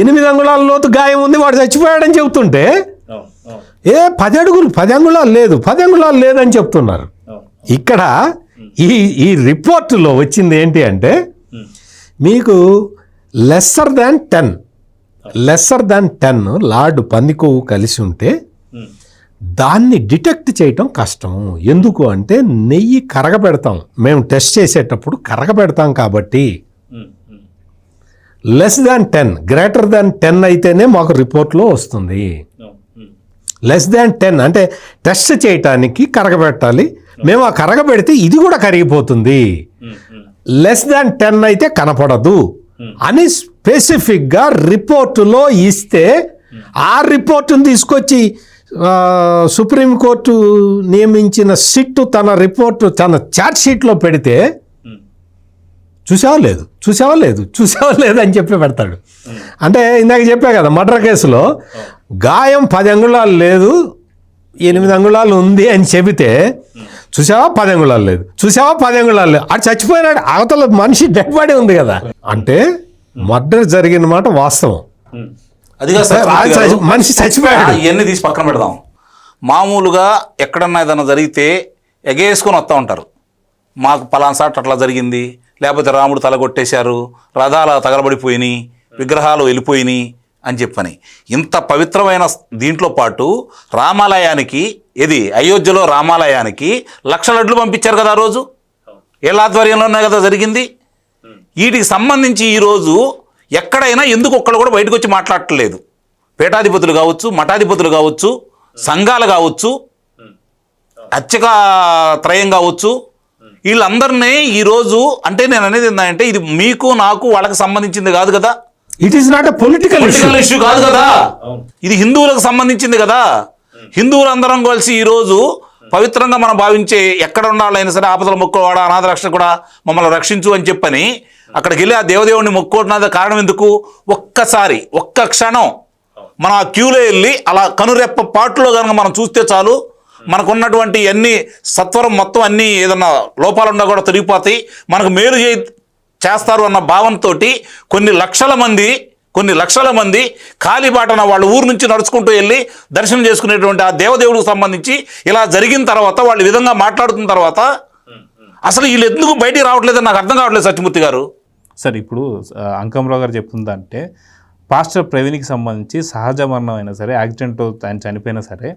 8 అంగుళాల లోతు గాయం ఉంది, వాడు చచ్చిపోయాడని చెబుతుంటే 10 అంగుళాలు లేదు, 10 అంగుళాలు లేదని చెప్తున్నారు. ఇక్కడ ఈ రిపోర్టులో వచ్చింది ఏంటి అంటే, మీకు లెస్సర్ దాన్ 10 లార్డ్ పంది కొవ్వు కలిసి ఉంటే దాన్ని డిటెక్ట్ చేయటం కష్టము. ఎందుకు అంటే నెయ్యి కరగబెడతాం, మేము టెస్ట్ చేసేటప్పుడు కరగబెడతాం కాబట్టి. లెస్ దాన్ 10 గ్రేటర్ దాన్ 10 అయితేనే మాకు రిపోర్ట్లో వస్తుంది. లెస్ దాన్ 10 అంటే టెస్ట్ చేయటానికి కరగబెట్టాలి, మేము ఆ కరగబెడితే ఇది కూడా కరిగిపోతుంది. లెస్ దాన్ 10 అయితే కనపడదు అని స్పెసిఫిక్గా రిపోర్టులో ఇస్తే ఆ రిపోర్టును తీసుకొచ్చి సుప్రీంకోర్టు నియమించిన సిట్టు తన రిపోర్టు తన ఛార్జ్ షీట్లో పెడితే చూసావా లేదు అని చెప్పి పెడతాడు. అంటే ఇందాక చెప్పా కదా, మర్డర్ కేసులో గాయం 10 అంగుళాలు లేదు 8 అంగుళాలు ఉంది అని చెబితే చూసావా 10 అంగుళాలు లేదు, చూసావా 10 అంగుళాలు లేదు, అది చచ్చిపోయినాడు, అవతల మనిషి డెడ్ బాడీ ఉంది కదా. అంటే మర్డర్ జరిగిన మాట వాస్తవం, అదిగా మనిషి చచ్చిపోయాడు. ఇవన్నీ తీసి పక్కన పెడదాం. మామూలుగా ఎక్కడన్నా ఏదైనా జరిగితే ఎగేసుకొని వస్తూ ఉంటారు, మాకు పలానా సాట్ అట్లా జరిగింది, లేకపోతే రాముడు తల కొట్టేశారు, రథాలు తగలబడిపోయినాయి, విగ్రహాలు వెళ్ళిపోయినాయి అని చెప్పని. ఇంత పవిత్రమైన దీంట్లో పాటు రామాలయానికి, ఇది అయోధ్యలో రామాలయానికి 1,00,000 లడ్లు పంపించారు కదా ఆ రోజు, వీళ్ళ ఆధ్వర్యంలోనే కదా జరిగింది. వీటికి సంబంధించి ఈరోజు ఎక్కడైనా ఎందుకు ఒక్కళ్ళు కూడా బయటకు వచ్చి మాట్లాడట్లేదు? పీఠాధిపతులు కావచ్చు, మఠాధిపతులు కావచ్చు, సంఘాలు కావచ్చు, అర్చక త్రయం కావచ్చు, వీళ్ళందరినీ ఈరోజు, అంటే నేను అనేది ఏంటంటే ఇది మీకు నాకు వాళ్ళకి సంబంధించింది కాదు కదా, it is not a political issue కాదు కదా, ఇది హిందువులకు సంబంధించింది కదా. హిందువులందరం కలిసి ఈరోజు పవిత్రంగా మనం భావించే ఎక్కడ ఉండాలైనా సరే ఆపదల మొక్కువాడ అనాథ రక్షణ కూడా మమ్మల్ని రక్షించు అని చెప్పని అక్కడికి వెళ్ళి ఆ దేవదేవుడిని మొక్కుకోవడం కారణం ఎందుకు? ఒక్కసారి ఒక్క క్షణం మనం ఆ క్యూలో వెళ్ళి అలా కనురెప్ప పాటులో కనుక మనం చూస్తే చాలు, మనకున్నటువంటి అన్ని సత్వరం మొత్తం అన్నీ ఏదన్నా లోపాలు ఉన్నా కూడా తొలగిపోతాయి, మనకు మేలు చేస్తారు అన్న భావనతో కొన్ని లక్షల మంది కాలిబాటన వాళ్ళ ఊరు నుంచి నడుచుకుంటూ వెళ్ళి దర్శనం చేసుకునేటువంటి ఆ దేవదేవుడికి సంబంధించి ఇలా జరిగిన తర్వాత వాళ్ళు ఈ విధంగా మాట్లాడుతున్న తర్వాత అసలు వీళ్ళు ఎందుకు బయటికి రావట్లేదని నాకు అర్థం కావట్లేదు సత్యమూర్తి గారు. సార్ ఇప్పుడు అంకంరావు గారు చెప్తుందంటే పాస్టర్ ప్రవీణ్కి సంబంధించి సహజ మరణం అయినా సరే, యాక్సిడెంట్ ఆయన చనిపోయినా సరే,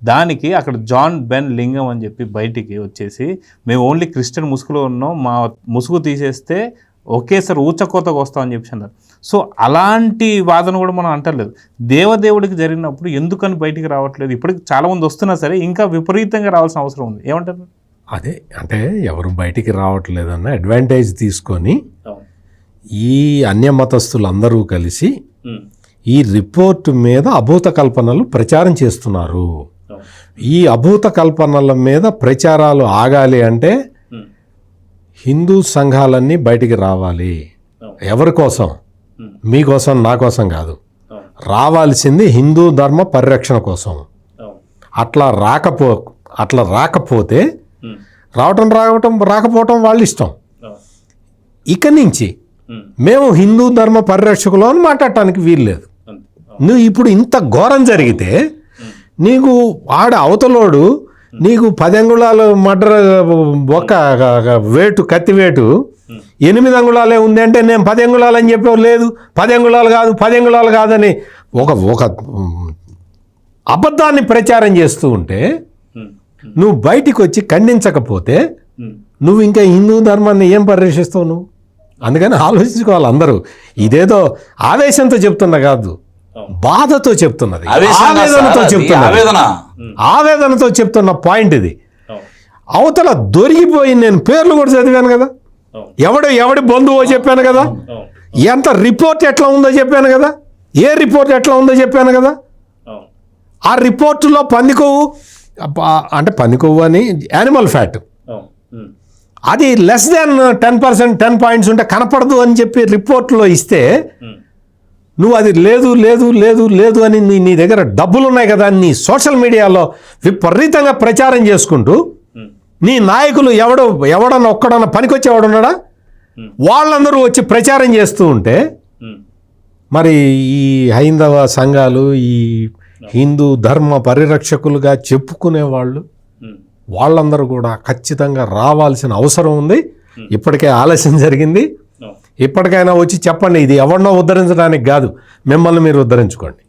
దానికి అక్కడ జాన్ బెన్ లింగం అని చెప్పి బయటికి వచ్చేసి మేము ఓన్లీ క్రిస్టియన్ ముసుగులో ఉన్నాం, మా ముసుగు తీసేస్తే ఒకేసారి ఊచకోతకు వస్తామని చెప్పి అన్నారు. సో అలాంటి వాదన కూడా మనం అంటలేదు. దేవదేవుడికి జరిగినప్పుడు ఎందుకని బయటికి రావట్లేదు? ఇప్పటికి చాలామంది వస్తున్నా సరే ఇంకా విపరీతంగా రావాల్సిన అవసరం ఉంది. ఏమంటారు? అదే అంటే ఎవరు బయటికి రావట్లేదన్న అడ్వాంటేజ్ తీసుకొని ఈ అన్యమతస్థులందరూ కలిసి ఈ రిపోర్టు మీద అభూత కల్పనలు ప్రచారం చేస్తున్నారు. ఈ అభూత కల్పనల మీద ప్రచారాలు ఆగాలి అంటే హిందూ సంఘాలన్నీ బయటికి రావాలి. ఎవరి కోసం? మీకోసం, నా కోసం కాదు. రావాల్సింది హిందూ ధర్మ పరిరక్షణ కోసం. అట్లా రాకపోతే రాకపోవటం వాళ్ళ ఇష్టం. ఇక నుంచి మేము హిందూ ధర్మ పరిరక్షకులు అని మాట్లాడటానికి వీల్లేదు. నువ్వు ఇప్పుడు ఇంత ఘోరం జరిగితే నీకు అవతలోడు నీకు 10 అంగుళాలు మర్డర్ ఒక వేటు కత్తి వేటు 8 అంగుళాలే ఉంది అంటే నేను 10 అంగుళాలు అని చెప్పేవారు లేదు, 10 అంగుళాలు కాదని ఒక అబద్ధాన్ని ప్రచారం చేస్తూ ఉంటే నువ్వు బయటికి వచ్చి ఖండించకపోతే నువ్వు ఇంకా హిందూ ధర్మాన్ని ఏం పరిరక్షిస్తావు నువ్వు? అందుకని ఆలోచించుకోవాలి అందరూ. ఇదేదో ఆవేశంతో చెప్తున్నా కాదు, బాధతో చెప్తున్నది, ఆవేదనతో చెప్తున్న పాయింట్ ఇది. అవతల దొరికిపోయి నేను పేర్లు కూడా చదివాను కదా, ఎవడి బంధువో చెప్పాను కదా, ఎంత రిపోర్ట్ ఎట్లా ఉందో చెప్పాను కదా, ఏ రిపోర్ట్ ఎట్లా ఉందో చెప్పాను కదా. ఆ రిపోర్టులో పందికొవ్వు అని యానిమల్ ఫ్యాట్ అది లెస్ దాన్ 10%, 10 పాయింట్స్ ఉంటే కనపడదు అని చెప్పి రిపోర్ట్లో ఇస్తే నువ్వు అది లేదు అని నీ దగ్గర డబ్బులు ఉన్నాయి కదా నీ సోషల్ మీడియాలో విపరీతంగా ప్రచారం చేసుకుంటూ నీ నాయకులు ఎవడన్నా ఒక్కడన్నా పనికొచ్చేవాడున్నాడా? వాళ్ళందరూ వచ్చి ప్రచారం చేస్తూ ఉంటే మరి ఈ హైందవ సంఘాలు, ఈ హిందూ ధర్మ పరిరక్షకులుగా చెప్పుకునే వాళ్ళందరూ కూడా ఖచ్చితంగా రావాల్సిన అవసరం ఉంది. ఇప్పటికే ఆలస్యం జరిగింది. ఇప్పటికైనా వచ్చి చెప్పండి, ఇది ఎవరినో ఉద్ధరించడానికి కాదు, మిమ్మల్ని మీరు ఉద్ధరించుకోండి.